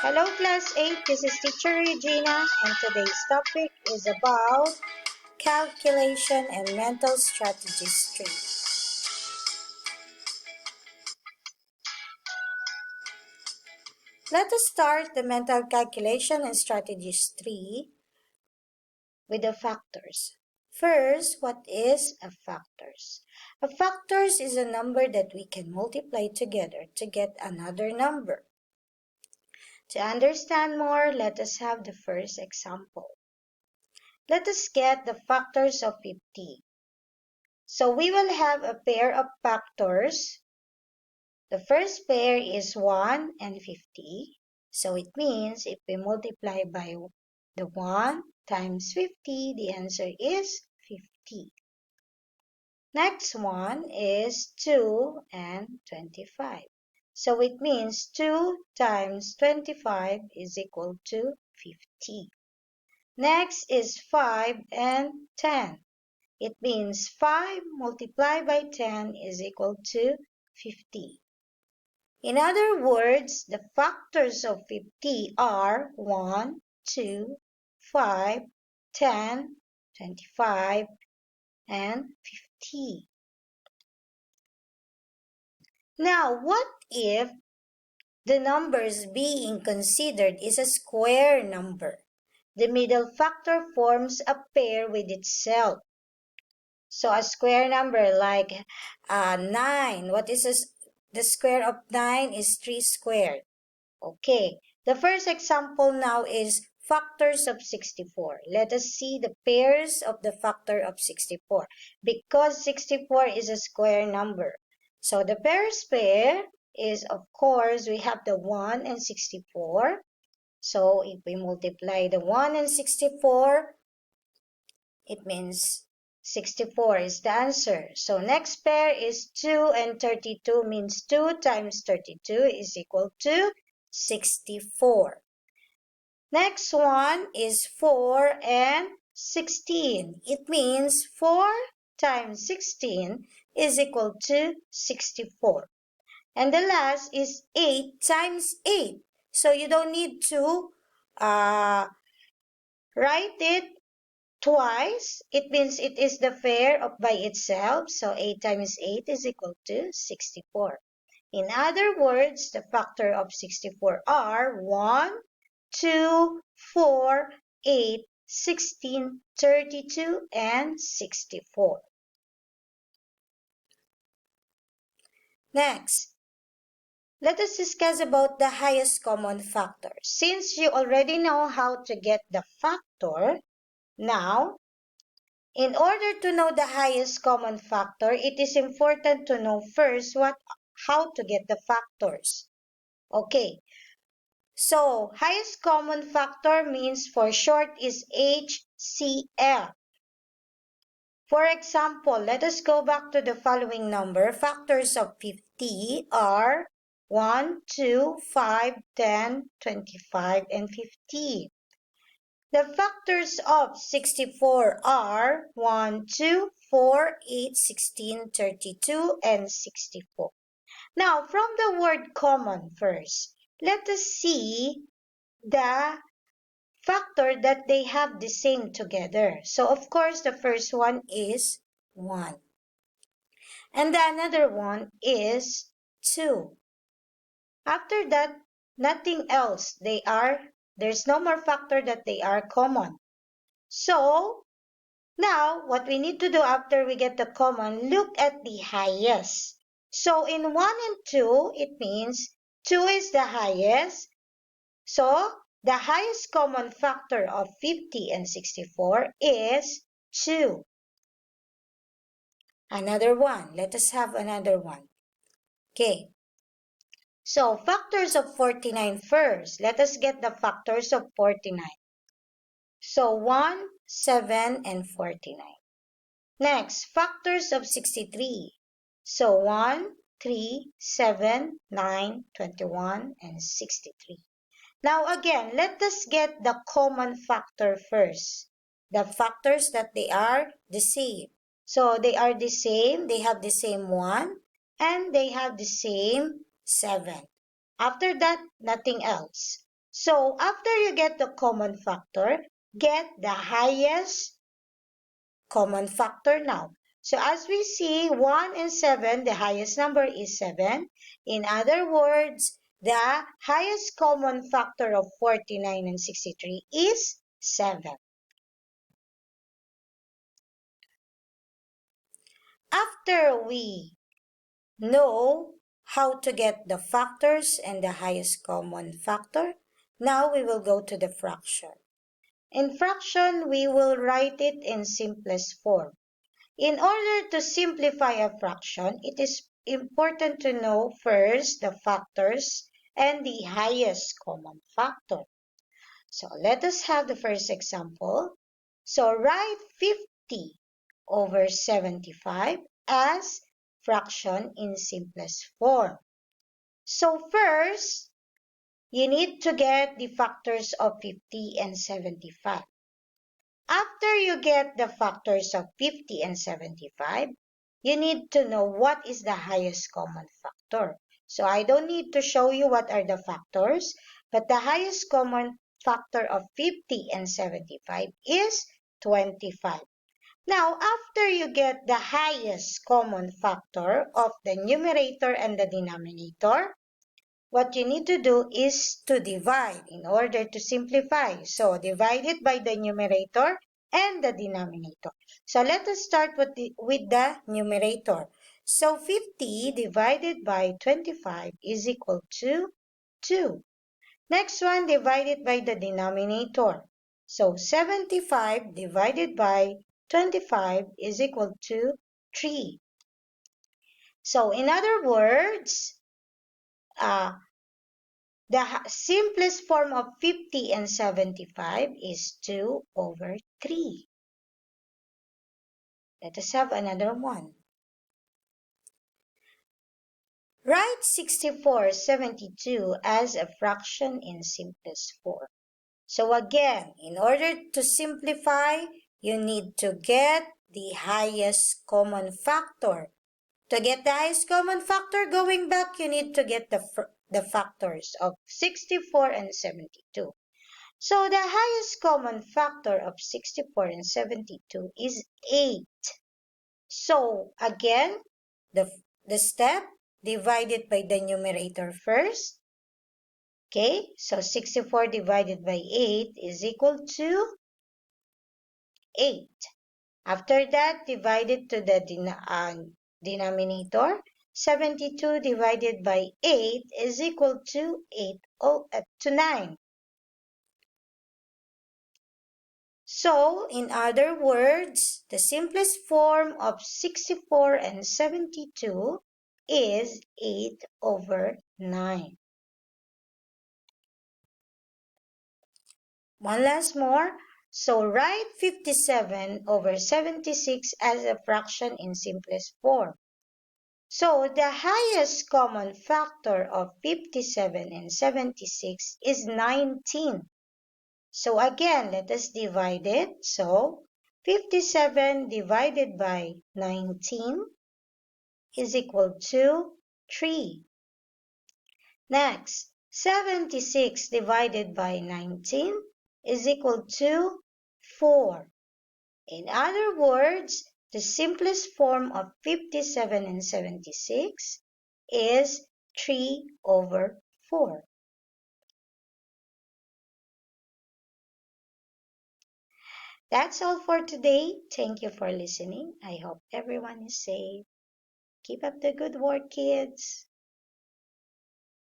Hello class 8, this is teacher Regina and today's topic is about calculation and mental strategies 3. Let us start the mental calculation and strategies 3 with the factors. First, what is a factors? A factors is a number that we can multiply together to get another number. To understand more, let us have the first example. Let us get the factors of 50. So we will have a pair of factors. The first pair is 1 and 50. So it means if we multiply by the 1 times 50, the answer is 50. Next one is 2 and 25. So it means 2 times 25 is equal to 50. Next is 5 and 10. It means 5 multiplied by 10 is equal to 50. In other words, the factors of 50 are 1, 2, 5, 10, 25, and 50. Now, what if the numbers being considered is a square number? The middle factor forms a pair with itself. So a square number like 9. What is the square of 9 is 3 squared. Okay. The first example now is factors of 64. Let us see the pairs of the factor of 64. Because 64 is a square number. So the pairs pair is, of course, we have the 1 and 64. So if we multiply the 1 and 64, it means 64 is the answer. So next pair is 2 and 32 means 2 times 32 is equal to 64. Next one is 4 and 16. It means 4 times 16 is equal to 64. And the last is 8 times 8. So you don't need to write it twice. It means it is the pair of by itself. So 8 times 8 is equal to 64. In other words, the factor of 64 are 1, 2, 4, 8, 16, 32, and 64. Next, let us discuss about the highest common factor. Since you already know how to get the factor, now, in order to know the highest common factor, it is important to know first how to get the factors. Okay, so highest common factor means for short is HCF. For example, let us go back to the following number. Factors of 50 are 1, 2, 5, 10, 25, and 50. The factors of 64 are 1, 2, 4, 8, 16, 32, and 64. Now, from the word common first, let us see the factor that they have the same together. So, of course, the first one is 1. And the another one is 2. After that, nothing else. There's no more factor that they are common. So, now, what we need to do after we get the common, look at the highest. So, in 1 and 2, it means 2 is the highest. So, the highest common factor of 50 and 64 is 2. Another one. Let us have another one. Okay. So, factors of 49 first. Let us get the factors of 49. So, 1, 7, and 49. Next, factors of 63. So, 1, 3, 7, 9, 21, and 63. Now, again, let us get the common factor first. The factors that they are the same. So, they are the same. They have the same 1. And they have the same 7. After that, nothing else. So after you get the common factor, get the highest common factor now. So as we see, 1 and 7, the highest number is 7. In other words, the highest common factor of 49 and 63 is 7. After we know how to get the factors and the highest common factor, now we will go to the fraction. In fraction, we will write it in simplest form. In order to simplify a fraction, it is important to know first the factors and the highest common factor. So let us have the first example. So write 50 over 75 as fraction in simplest form. So first, you need to get the factors of 50 and 75. After you get the factors of 50 and 75, you need to know what is the highest common factor. So I don't need to show you what are the factors, but the highest common factor of 50 and 75 is 25. Now, after you get the highest common factor of the numerator and the denominator, what you need to do is to divide in order to simplify. So divide it by the numerator and the denominator. So let us start with the numerator. So 50 divided by 25 is equal to 2. Next one, divided by the denominator. So 75 divided by 25 is equal to 3. So in other words, the simplest form of 50 and 75 is 2 over 3. Let us have another one. Write 64/72 as a fraction in simplest form. So again, in order to simplify, you need to get the highest common factor. To get the highest common factor, going back, you need to get the factors of 64 and 72. So the highest common factor of 64 and 72 is 8. So again, the step, divide it by the numerator first. Okay, so 64 divided by 8 is equal to 8. After that, divide it to the denominator. 72 divided by 8 is equal to 9. So, in other words, the simplest form of 64 and 72 is 8 over 9. One last more. So, write 57 over 76 as a fraction in simplest form. So, the highest common factor of 57 and 76 is 19. So again, let us divide it. So 57 divided by 19 is equal to 3. Next, 76 divided by 19 is equal to 4. In other words, the simplest form of 57 and 76 is 3 over 4. That's all for today. Thank you for listening. I hope everyone is safe. Keep up the good work, kids.